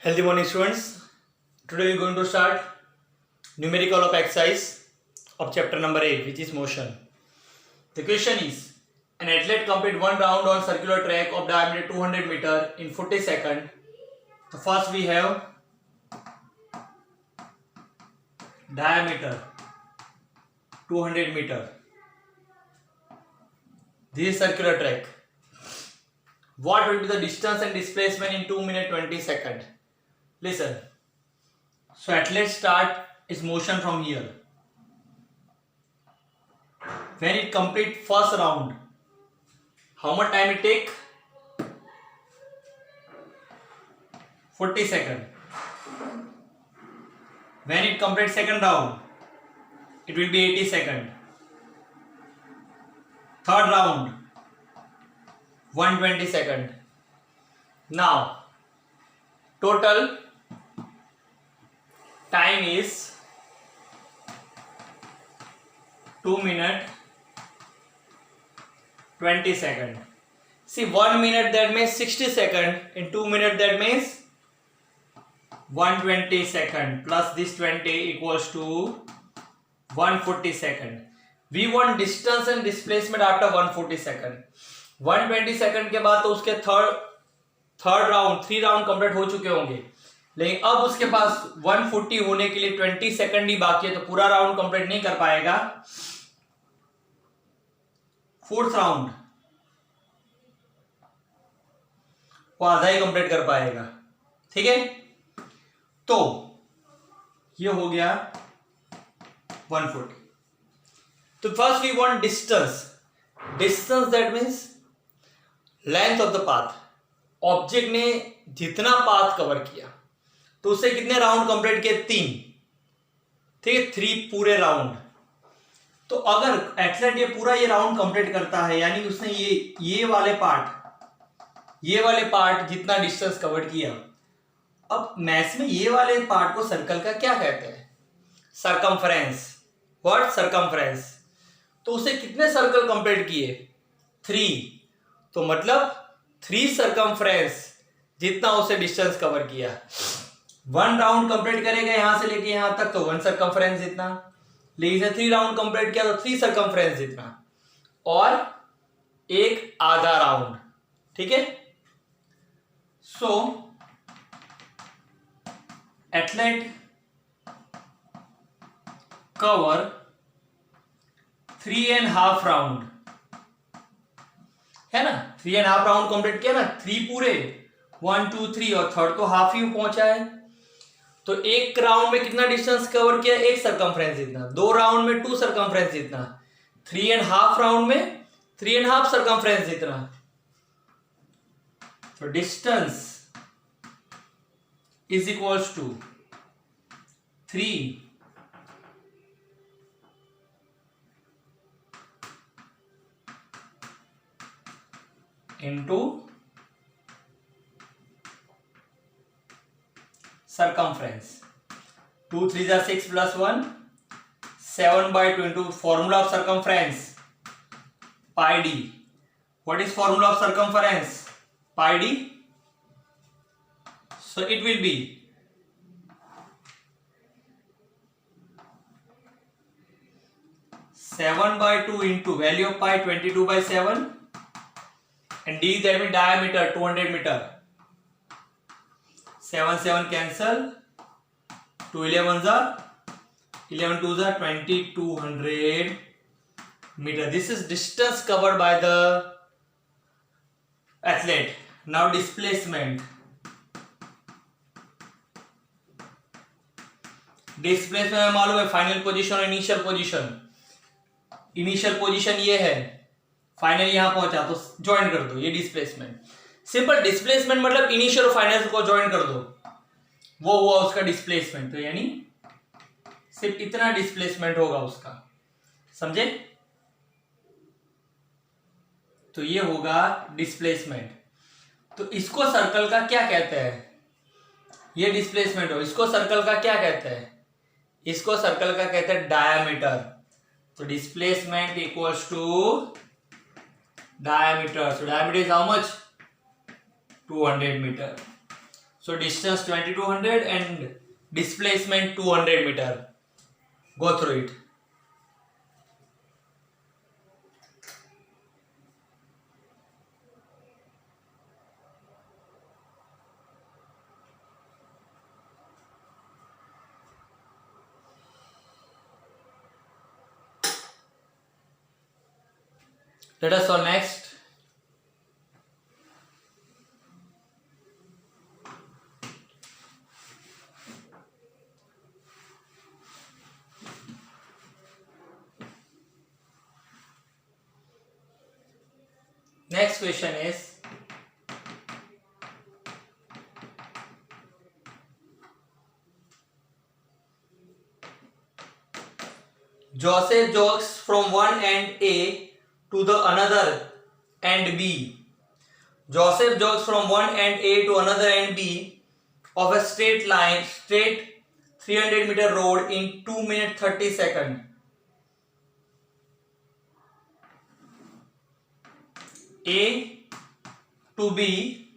Healthy morning, students. Today we are going to start numerical of exercise of chapter number 8, which is motion. The question is, an athlete complete one round on circular track of diameter 200 meter in 40 seconds. So first we have diameter 200 meter. This is circular track. What will be the distance and displacement in 2 minutes 20 seconds? Listen. So athlete start its motion from here. When it complete first round, how much time it take? 40 seconds. When it complete second round, it will be 80 seconds. Third round, 120 seconds. Now, total time is 2 minutes 20 seconds. See, 1 minute that means 60 seconds. In 2 minutes that means 120 seconds plus this 20 equals to 140 seconds. We want distance and displacement after 140 seconds. 120 second के बाद तो उसके third round 3 round complete हो चुके होंगे, लेकिन अब उसके पास 140 होने के लिए 20 सेकंड ही बाकी है, तो पूरा राउंड कंप्लीट नहीं कर पाएगा. फोर्थ राउंड वो आधा ही कंप्लीट कर पाएगा. ठीक है, तो ये हो गया 140. तो first we want distance. Distance that means length of the path. Object ने जितना पाथ कवर किया तो उससे कितने राउंड कंप्लीट किए? 3. ठीक है, 3 पूरे राउंड. तो अगर एथलीट ये पूरा ये राउंड कंप्लीट करता है, यानी उसने ये वाले पार्ट जितना डिस्टेंस कवर किया. अब मैथ्स में ये वाले पार्ट को सर्कल का क्या कहते हैं? सरकमफ्रेंस. व्हाट? सरकमफ्रेंस. तो उसे कितने सर्कल कंप्लीट किए? 3. तो मतलब 3 सरकमफ्रेंस जितना उसे डिस्टेंस कवर किया. 1 राउंड कंप्लीट करेगा यहां से लेके यहां तक, तो 1 सरकमफ्रेंस जितना. लेकिन 3 राउंड कंप्लीट किया तो 3 सरकमफ्रेंस जितना, और एक आधा राउंड. ठीक है, सो एथलीट कवर 3.5 राउंड, है ना. 3.5 राउंड कंप्लीट किया ना, 3 पूरे, 1 2 3, और थर्ड तो हाफ ही पहुंचा है. तो एक राउंड में कितना डिस्टेंस कवर किया? 1 सरकमफ्रेंस जितना. 2 राउंड में 2 सरकमफ्रेंस जितना. 3.5 राउंड में 3.5 सरकमफ्रेंस जितना. तो distance is equals to 3 into circumference. 2 3s are 6 plus 1, 7/2 into formula of circumference, pi d. What is formula of circumference? Pi d. So it will be 7/2 into value of pi 22/7, and d that means diameter 200 meter. 7 cancel, 2 11s are 11 2s are 2200 meter. This is distance covered by the athlete. Now displacement. Displacement मालूम है, final position और initial position. Initial position ये है, final यहां पहुंचा तो join कर दो. ये डिस्प्लेसमेंट. सिंपल डिस्प्लेसमेंट मतलब इनिशियल और फाइनल को ज्वाइन कर दो, वो हुआ उसका डिस्प्लेसमेंट. तो यानी सिर्फ इतना डिस्प्लेसमेंट होगा उसका. समझे? तो ये होगा डिस्प्लेसमेंट. तो इसको सर्कल का क्या कहते हैं? ये डिस्प्लेसमेंट हो, इसको सर्कल का क्या कहते हैं? इसको सर्कल का कहते हैं डायामीटर. तो displacement equals to diameter. So diameter is how much? 200 meter. So distance 2200 and displacement 200 meter. Go through it. Let us solve next. Next question is, Joseph jogs from one end A to the another end B. Joseph jogs from one end A to another end B of a straight 300 meter road in 2 minutes 30 seconds. A to B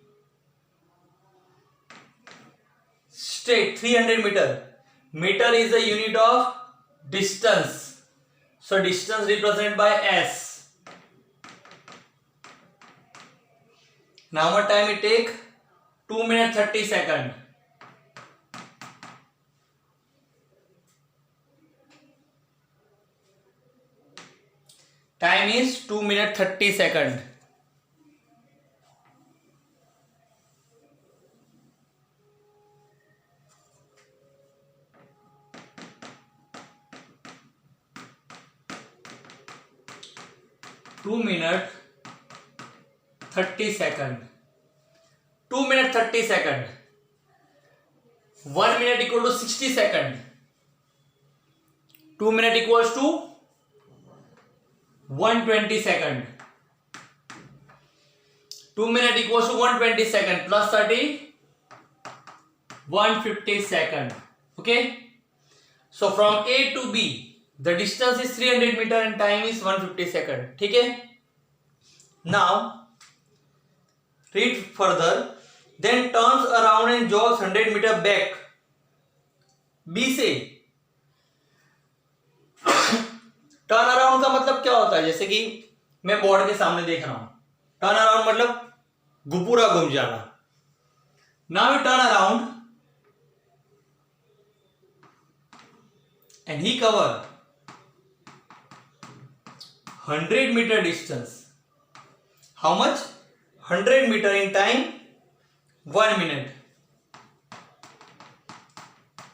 straight 300 meter. Meter is the unit of distance. So distance represented by S. Now how much time it take? 2 minutes 30 seconds. Time is 2 minutes 30 seconds. Two minute 30 second. 2 minutes 30 second. 1 minute equal to 60 second. 2 minute equals to 120 second. 2 minute equals to 120 second plus 30, 150 second. Okay. So from A to B, the distance is 300 meter and time is 150 second. ठीक है? Now read further. Then turns around and jogs 100 meter back. B से turn around का मतलब क्या होता है? जैसे कि मैं बोर्ड के सामने देख रहा हूं. टर्न अराउंड मतलब पूरा घूम जाना. Now U turn around and he cover 100 meter distance. How much? 100 meter in time 1 minute.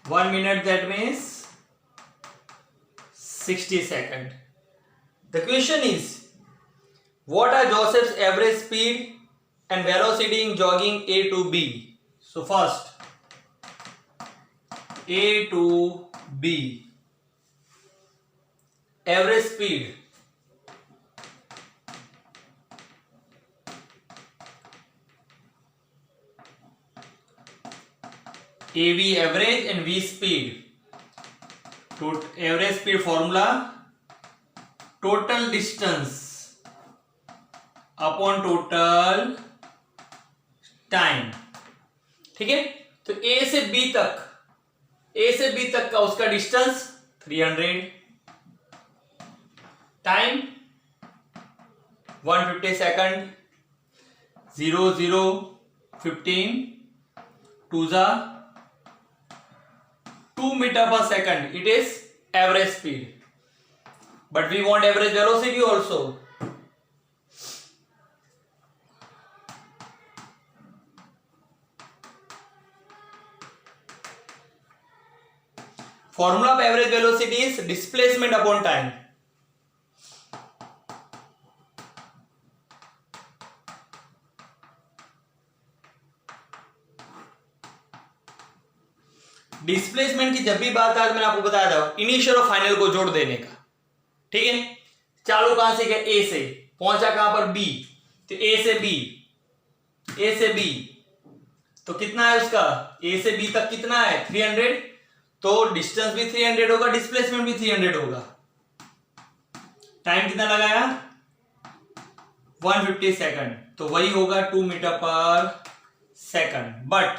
1 minute, that means 60 seconds. The question is, what are Joseph's average speed and velocity in jogging A to B? So first, A to B. Average speed. AV average and V speed. Average speed formula, total distance upon total time. ठीक है? तो A से B तक का उसका distance 300, time 150 second. 0 0 15 2 2 meter per second. It is average speed, but we want average velocity also. Formula of average velocity is displacement upon time. Displacement की जब भी बात आए, मैंने आपको बताया था इनिशियल और फाइनल को जोड़ देने का. ठीक है? चालू कहां से गया? ए से, पहुंचा कहां पर? बी. तो ए से बी तो कितना है उसका? ए से बी तक कितना है? 300. तो डिस्टेंस भी 300 होगा, डिस्प्लेसमेंट भी 300 होगा. टाइम कितना लगाया? 150 सेकंड. तो वही होगा 2 मीटर पर second. But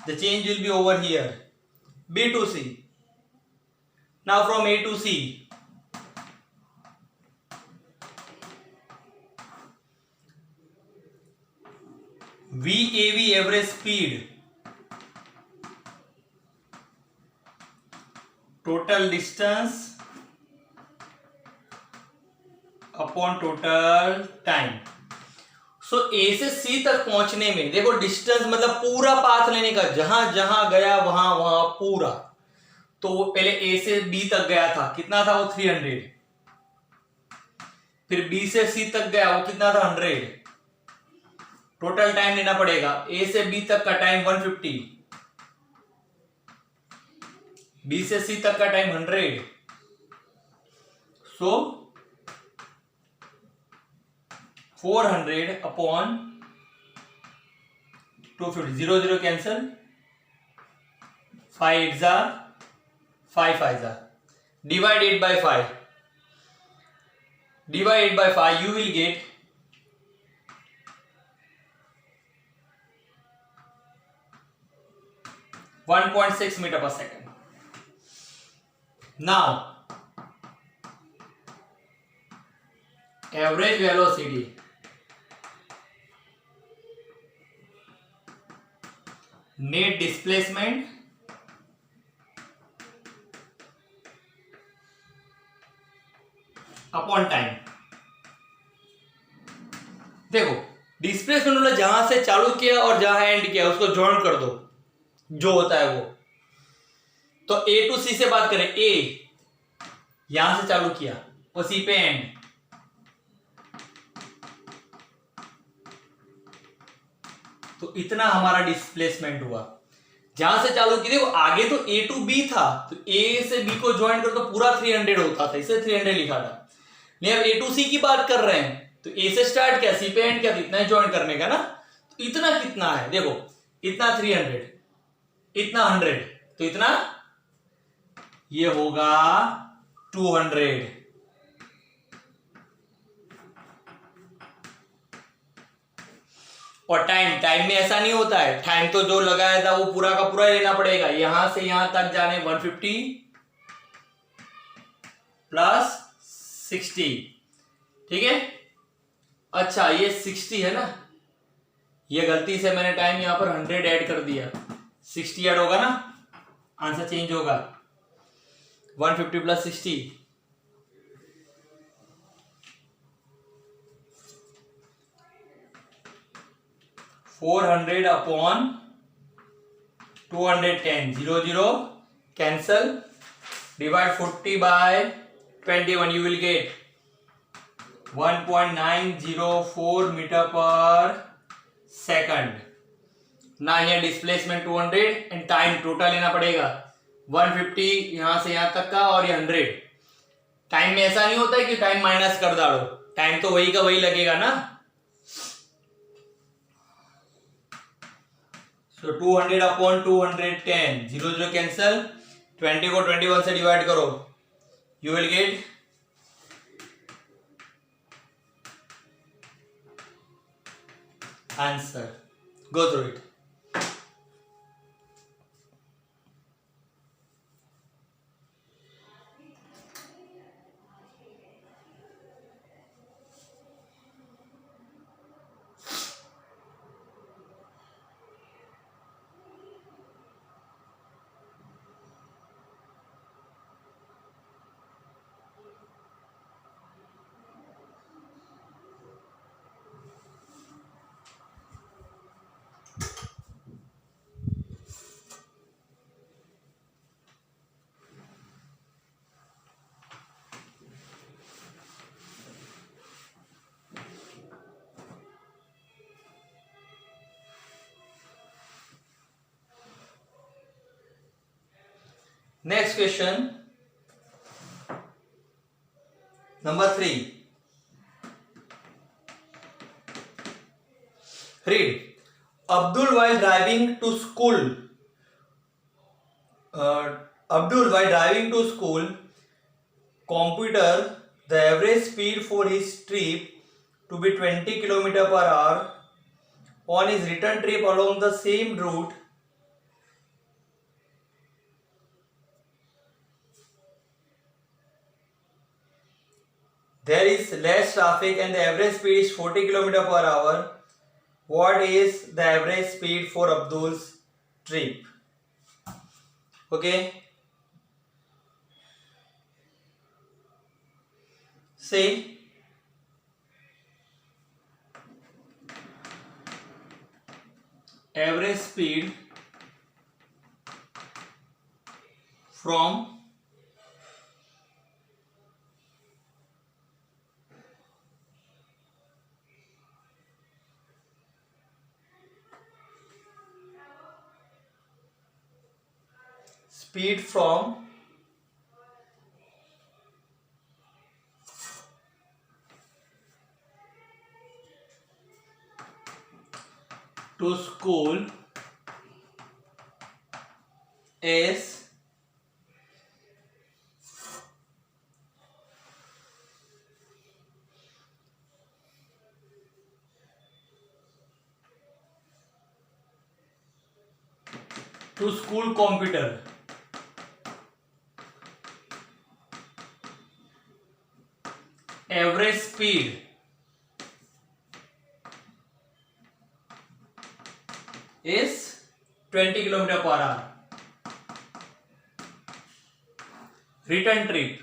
the change will be over here. B to C. Now from A to C, VAV average speed, total distance upon total time. So A से सी तक पहुंचने में देखो डिस्टेंस मतलब पूरा पाथ लेने का, जहां जहां गया वहां वहां पूरा. तो वो पहले ए से बी तक गया था, कितना था वो 300. फिर बी से सी तक गया, वो कितना था 100. टोटल टाइम लेना पड़ेगा. ए से बी तक का टाइम 150, बी से सी तक का टाइम 100. सो 400 अपॉन 250. 0 0 कैंसल, 5 8 जा 5 5 जा. Divide 8 by 5. Divide 8 by 5, you will get 1.6 meter per second. Now, average velocity net displacement upon time. देखो डिस्प्लेसमेंट मतलब जहां से चालू किया और जहां एंड किया उसको जॉइन कर दो, जो होता है वो. तो ए टू सी से बात करें, ए यहां से चालू किया और सी पे एंड, तो इतना हमारा डिस्प्लेसमेंट हुआ. जहां से चालू की थी वो आगे तो ए टू बी था, तो ए से बी को ज्वाइन कर तो पूरा 300 होता था, इसे 300 लिखा था. नहीं अब ए टू सी की बात कर रहे हैं, तो ए से स्टार्ट किया, सी पे एंड किया, तो इतना ज्वाइन करने का ना. तो इतना कितना है देखो, इतना 300, इतना 100, तो इतना ये होगा 200. और टाइम में ऐसा नहीं होता है. टाइम तो जो लगाया था वो पूरा का पूरा लेना पड़ेगा. यहां से यहां तक जाने 150 प्लस 60. ठीक है. अच्छा ये 60 है ना, ये गलती से मैंने टाइम यहां पर 100 ऐड कर दिया. 60 ऐड होगा ना, आंसर चेंज होगा. 150 plus 60, 400 upon 210. 0 0 cancel, divide 40 by 21, you will get 1.904 metre पर सेकंड. ना यहाँ डिस्प्लेसमेंट 200 एंड टाइम टोटल लेना पड़ेगा 150 यहां से यहां तक का और ये 100. टाइम में ऐसा नहीं होता है कि टाइम माइनस कर डालो, टाइम तो वही का वही लगेगा ना. So 200 अपॉन 210, 0 0 कैंसल, 20 को 21 से डिवाइड करो, you will get answer. Go through it. Next question, number 3. Read. Abdul while driving to school. Abdul while driving to school, computer the average speed for his trip to be 20 km per hour. On his return trip along the same route, there is less traffic and the average speed is 40 km per hour. What is the average speed for Abdul's trip? Okay, say average speed from to school is to school computer. Average speed is 20 km per hour. Return trip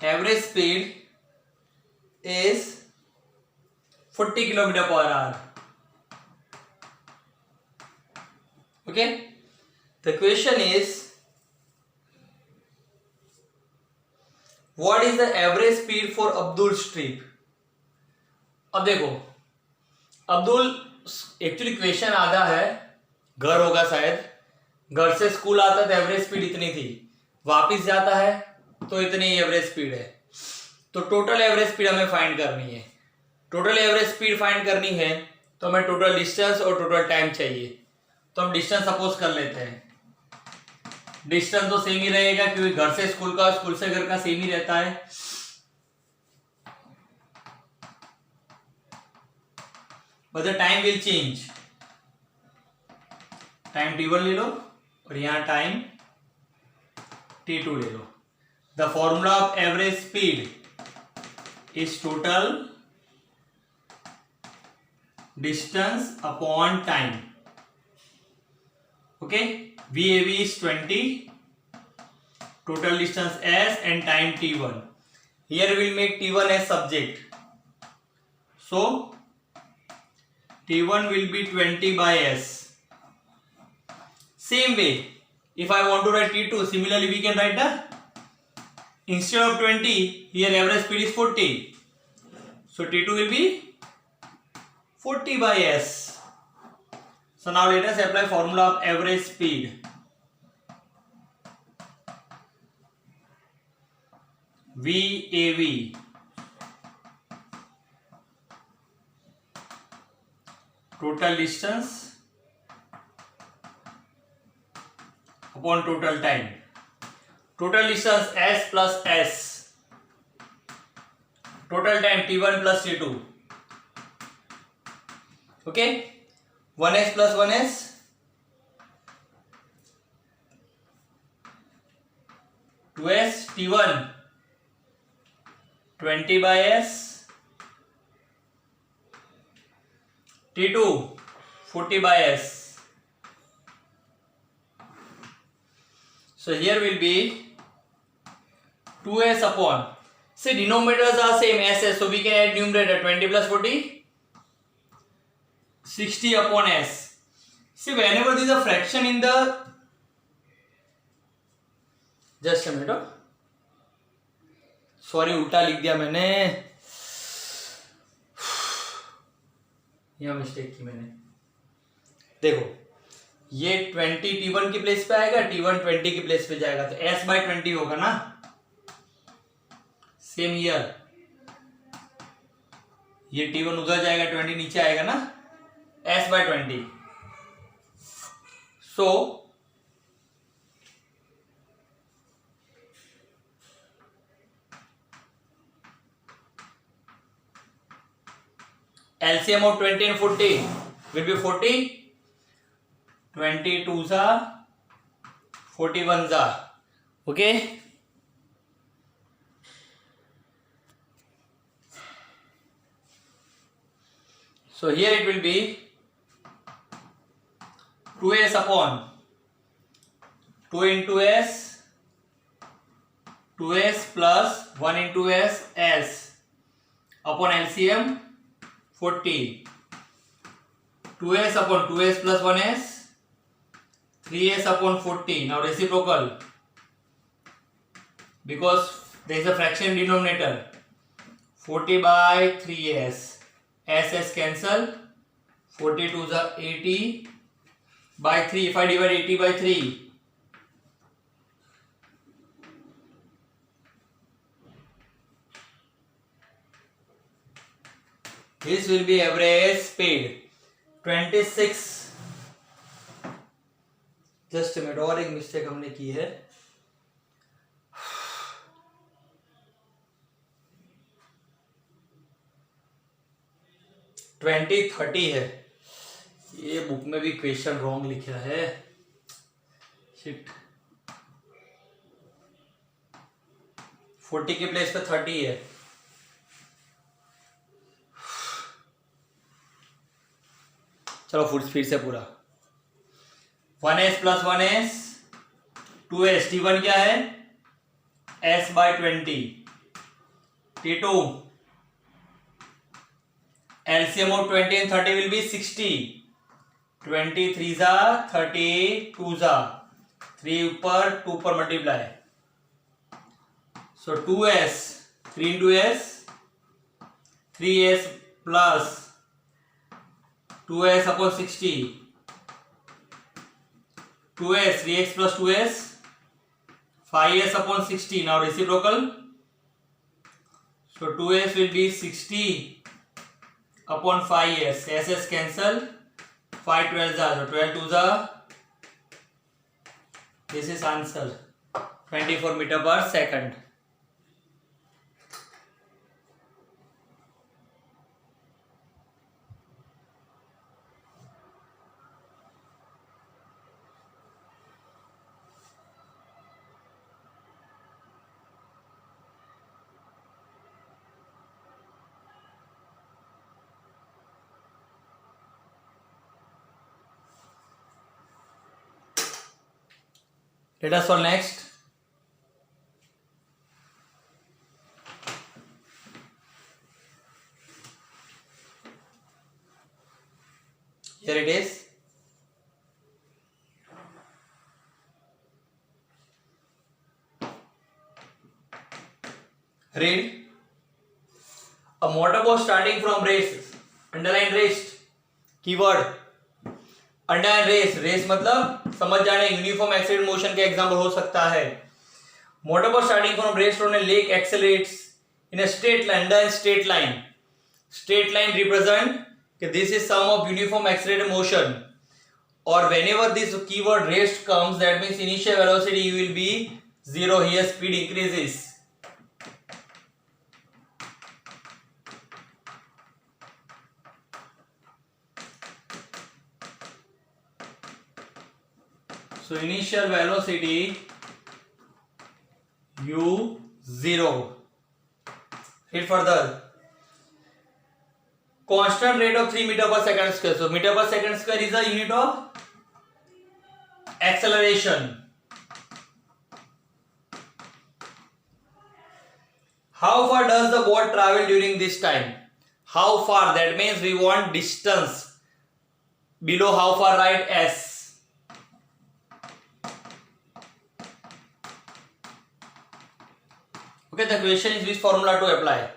average speed is 40 km per hour. Okay, the question is what is the average speed for Abdul's trip? अब देखो Abdul actually question आधा है, घर होगा शायद, घर से school आता तो एवरेज स्पीड इतनी थी, वापस जाता है तो इतनी एवरेज स्पीड है, तो टोटल एवरेज स्पीड हमें फाइंड करनी है। टोटल एवरेज स्पीड फाइंड करनी है तो हमें टोटल डिस्टेंस और टोटल टाइम चाहिए। तो हम डिस्टेंस सपोज कर लेते हैं, डिस्टेंस तो सेम ही रहेगा क्योंकि घर से स्कूल का, स्कूल से घर का सेम ही रहता है। But the time will change, time t1 ले लो और यहां टाइम t2 ले लो। The formula of average speed is total distance upon time. Okay, VAV is 20, total distance S and time T1. Here we will make T1 as subject. So T1 will be 20 by S. Same way, if I want to write T2, similarly we can write the, instead of 20, here average speed is 40. So T2 will be 40 by S. So now let us apply formula of average speed. VAV total distance upon total time. Total distance S plus S. Total time T1 plus T2. Okay, 1S plus 1S, 2S, T1 20 by S, T2 40 by S. So here will be 2S upon, see denominators are same SS, so we can add numerator 20 plus 40, 60 upon S. See, whenever there is a fraction in the, just a minute, sorry उल्टा लिख दिया मैंने, यहाँ mistake की मैंने। देखो ये 20 T1 की प्लेस पे आएगा, T1 20 की प्लेस पे जाएगा, तो S by 20 होगा ना। सेम ईयर, ये T1 उधर जाएगा, 20 नीचे आएगा ना, S by 20. So LCM of 20 and 40 will be 40. 22 जा 41 जा. Okay. So here it will be 2s upon 2 into s, 2s plus 1 into s upon LCM 40. 2s upon 2s plus 1s, 3s upon 40. Now reciprocal, because there is a fraction denominator. 40 by 3s, s cancel, 42 is 80 by 3. If I divide 80 by 3, this will be average speed 26. Just minute, और एक mistake हमने की है. Twenty 30 है. ये book में भी question wrong लिखा है. शिट. 40 के प्लेस पे 30 है. चलो फुल स्पीड से पूरा. 1s plus 1s 2s. T1 क्या है? s by 20. T2 LCM of 20 and 30 will be 60. 23 जा 32 जा 3 ऊपर 2 पर multiply. So 2s 3 into s 3s plus 2s upon 60. 2s 3x plus 2s 5s upon 60. Now reciprocal. So 2s will be 60 upon 5s. s cancel. 5 12 are, so 12 2s are. This is answer. 24 meter per second. Let us solve next. Here it is. Read. A motorboat starting from race. Underline raced. Keyword. Underline race. Race मतलब समझ जाने, uniform accelerated motion के example हो सकता है. Motorboat starting from rest on a lake accelerates in a straight line. Underline straight line. Straight line represent कि this is some of uniform accelerated motion, और whenever this keyword rest comes that means initial velocity you will be 0. Here speed increases. So initial velocity u0. Read further. Constant rate of 3 meter per second square. So meter per second square is a unit of acceleration. How far does the boat travel during this time? How far? That means we want distance. Below how far, write s. Okay, the question is which formula to apply.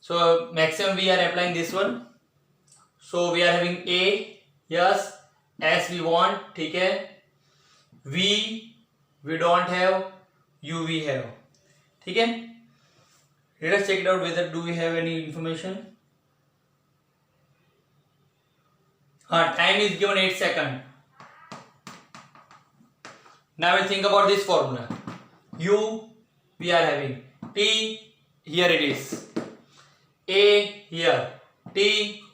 So maximum we are applying this one. So we are having a, yes, s we want, ठीक है. v we don't have, u we have, ठीक है. Let us check it out whether do we have any information. Time is given 8 seconds. Now we think about this formula. U we are having, t here it is, a here, t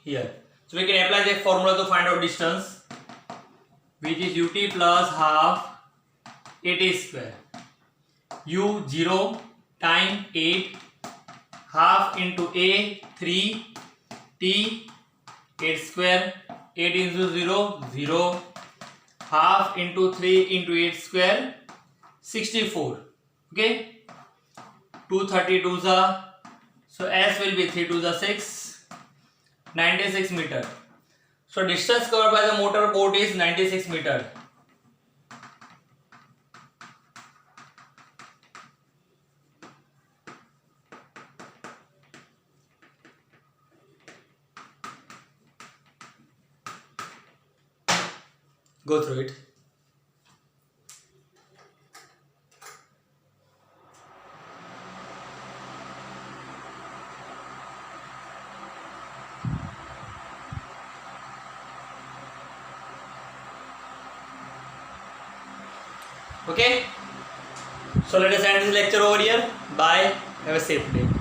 here. So we can apply that formula to find out distance. which is ut plus half 8 square. U 0 time 8 half into a 3 t 8 square 8 into 0 0 half into 3 into 8 square 64. Okay, 232s are, so S will be 3 to the 6 96 meter. So distance covered by the motor boat is 96 meter. Go through it. Okay, so let us end this lecture over here. Bye, have a safe day.